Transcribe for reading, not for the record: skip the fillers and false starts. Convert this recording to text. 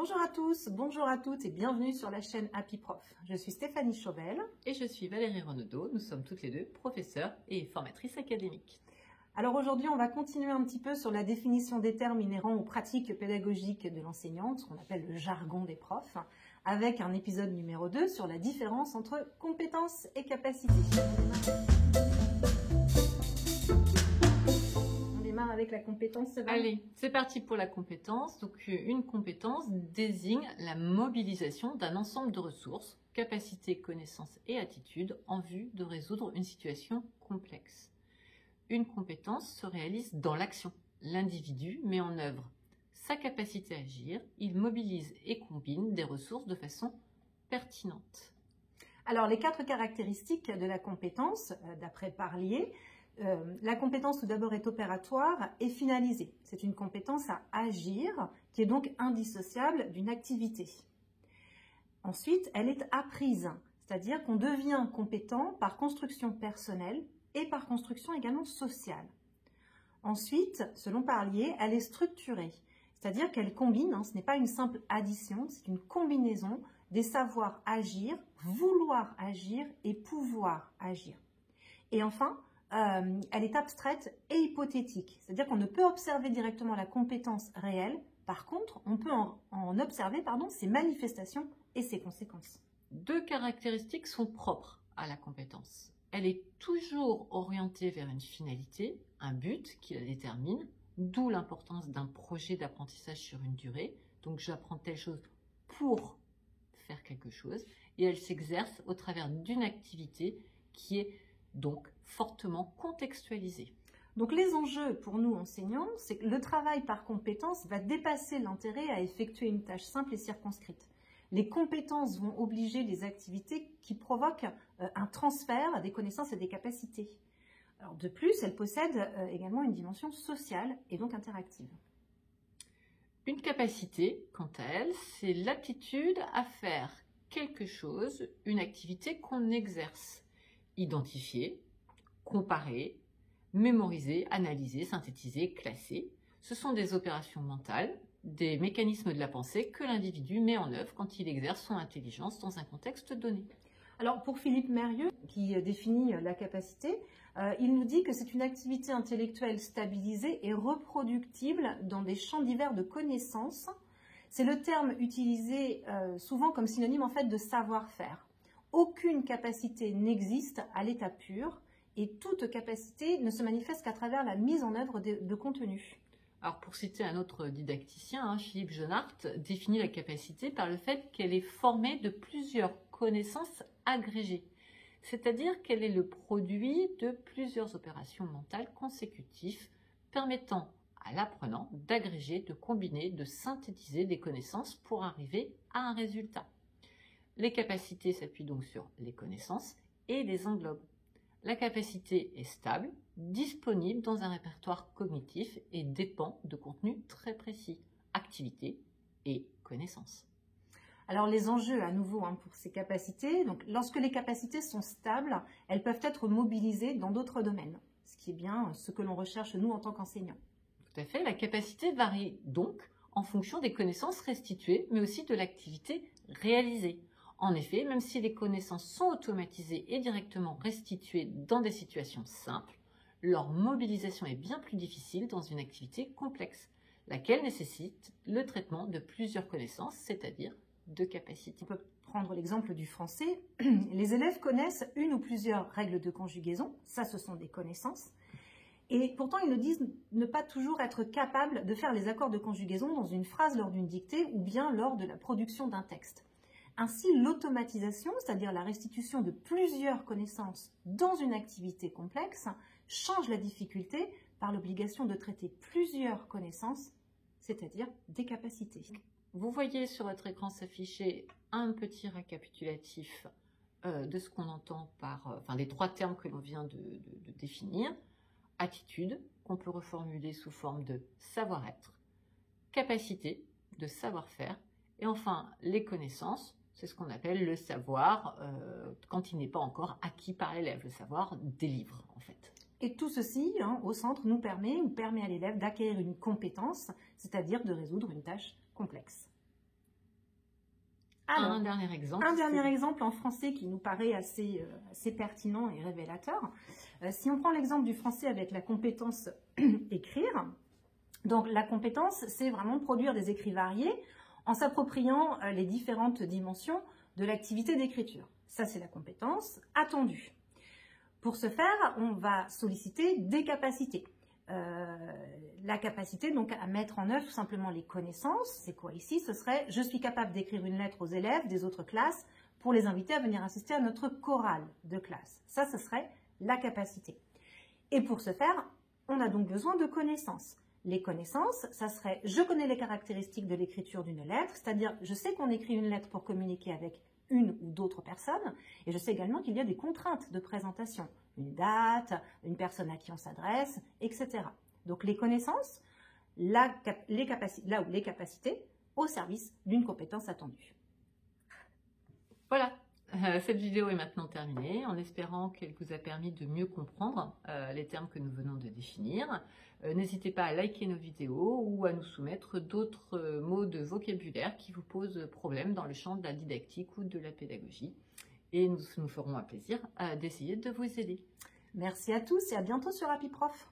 Bonjour à tous, bonjour à toutes et bienvenue sur la chaîne Happy Prof. Je suis Stéphanie Chauvel. Et je suis Valérie Renaudot. Nous sommes toutes les deux professeurs et formatrices académiques. Alors aujourd'hui, on va continuer un petit peu sur la définition des termes inhérents aux pratiques pédagogiques de l'enseignante, ce qu'on appelle le jargon des profs, avec un épisode numéro 2 sur la différence entre compétences et capacités. On démarre avec la compétence. Allez, c'est parti pour la compétence. Donc une compétence désigne la mobilisation d'un ensemble de ressources, capacités, connaissances et attitudes en vue de résoudre une situation complexe. Une compétence se réalise dans l'action. L'individu met en œuvre sa capacité à agir, il mobilise et combine des ressources de façon pertinente. Alors, les 4 caractéristiques de la compétence, d'après Parlier, la compétence tout d'abord est opératoire et finalisée. C'est une compétence à agir qui est donc indissociable d'une activité. Ensuite, elle est apprise, c'est-à-dire qu'on devient compétent par construction personnelle et par construction également sociale. Ensuite, selon Parlier, elle est structurée, c'est-à-dire qu'elle combine, ce n'est pas une simple addition, c'est une combinaison des savoirs agir, vouloir agir et pouvoir agir. Et enfin, elle est abstraite et hypothétique, c'est-à-dire qu'on ne peut observer directement la compétence réelle, par contre, on peut en observer ses manifestations et ses conséquences. 2 caractéristiques sont propres à la compétence. Elle est toujours orientée vers une finalité, un but qui la détermine, d'où l'importance d'un projet d'apprentissage sur une durée. Donc j'apprends telle chose pour faire quelque chose, et elle s'exerce au travers d'une activité qui est donc fortement contextualisée. Donc les enjeux pour nous enseignants, c'est que le travail par compétence va dépasser l'intérêt à effectuer une tâche simple et circonscrite. Les compétences vont obliger des activités qui provoquent un transfert des connaissances et des capacités. Alors de plus, elles possèdent également une dimension sociale et donc interactive. Une capacité, quant à elle, c'est l'aptitude à faire quelque chose, une activité qu'on exerce. Identifier, comparer, mémoriser, analyser, synthétiser, classer. Ce sont des opérations mentales, des mécanismes de la pensée que l'individu met en œuvre quand il exerce son intelligence dans un contexte donné. Alors pour Philippe Mérieux, qui définit la capacité, il nous dit que c'est une activité intellectuelle stabilisée et reproductible dans des champs divers de connaissances. C'est le terme utilisé souvent comme synonyme en fait de savoir-faire. Aucune capacité n'existe à l'état pur et toute capacité ne se manifeste qu'à travers la mise en œuvre de contenu. Alors pour citer un autre didacticien, Philippe Jonart définit la capacité par le fait qu'elle est formée de plusieurs connaissances agrégées, c'est-à-dire qu'elle est le produit de plusieurs opérations mentales consécutives permettant à l'apprenant d'agréger, de combiner, de synthétiser des connaissances pour arriver à un résultat. Les capacités s'appuient donc sur les connaissances et les englobent. La capacité est stable, disponible dans un répertoire cognitif et dépend de contenus très précis, activités et connaissances. Alors les enjeux à nouveau pour ces capacités, donc lorsque les capacités sont stables, elles peuvent être mobilisées dans d'autres domaines, ce qui est bien ce que l'on recherche nous en tant qu'enseignants. Tout à fait, la capacité varie donc en fonction des connaissances restituées, mais aussi de l'activité réalisée. En effet, même si les connaissances sont automatisées et directement restituées dans des situations simples, leur mobilisation est bien plus difficile dans une activité complexe, laquelle nécessite le traitement de plusieurs connaissances, c'est-à-dire de capacités. On peut prendre l'exemple du français. Les élèves connaissent une ou plusieurs règles de conjugaison, ça ce sont des connaissances, et pourtant ils nous disent ne pas toujours être capables de faire les accords de conjugaison dans une phrase lors d'une dictée ou bien lors de la production d'un texte. Ainsi, l'automatisation, c'est-à-dire la restitution de plusieurs connaissances dans une activité complexe, change la difficulté par l'obligation de traiter plusieurs connaissances, c'est-à-dire des capacités. Vous voyez sur votre écran s'afficher un petit récapitulatif de ce qu'on entend par les 3 termes que l'on vient de définir. Attitude, qu'on peut reformuler sous forme de savoir-être, capacité, de savoir-faire, et enfin les connaissances. C'est ce qu'on appelle le savoir quand il n'est pas encore acquis par l'élève, le savoir des livres en fait. Et tout ceci, au centre, nous permet à l'élève d'acquérir une compétence, c'est-à-dire de résoudre une tâche complexe. Alors, un dernier exemple. Un dernier exemple en français qui nous paraît assez pertinent et révélateur. Si on prend l'exemple du français avec la compétence écrire, donc la compétence, c'est vraiment produire des écrits variés en s'appropriant les différentes dimensions de l'activité d'écriture. Ça, c'est la compétence attendue. Pour ce faire, on va solliciter des capacités. La capacité donc à mettre en œuvre tout simplement les connaissances, c'est quoi ici? Ce serait je suis capable d'écrire une lettre aux élèves des autres classes pour les inviter à venir assister à notre chorale de classe. Ça, ce serait la capacité. Et pour ce faire, on a donc besoin de connaissances. Les connaissances, ça serait je connais les caractéristiques de l'écriture d'une lettre, c'est-à-dire je sais qu'on écrit une lettre pour communiquer avec une ou d'autres personnes, et je sais également qu'il y a des contraintes de présentation, une date, une personne à qui on s'adresse, etc. Donc les connaissances, les capacités au service d'une compétence attendue. Voilà, cette vidéo est maintenant terminée, en espérant qu'elle vous a permis de mieux comprendre les termes que nous venons de définir. N'hésitez pas à liker nos vidéos ou à nous soumettre d'autres mots de vocabulaire qui vous posent problème dans le champ de la didactique ou de la pédagogie. Et nous ferons un plaisir d'essayer de vous aider. Merci à tous et à bientôt sur Happy Prof.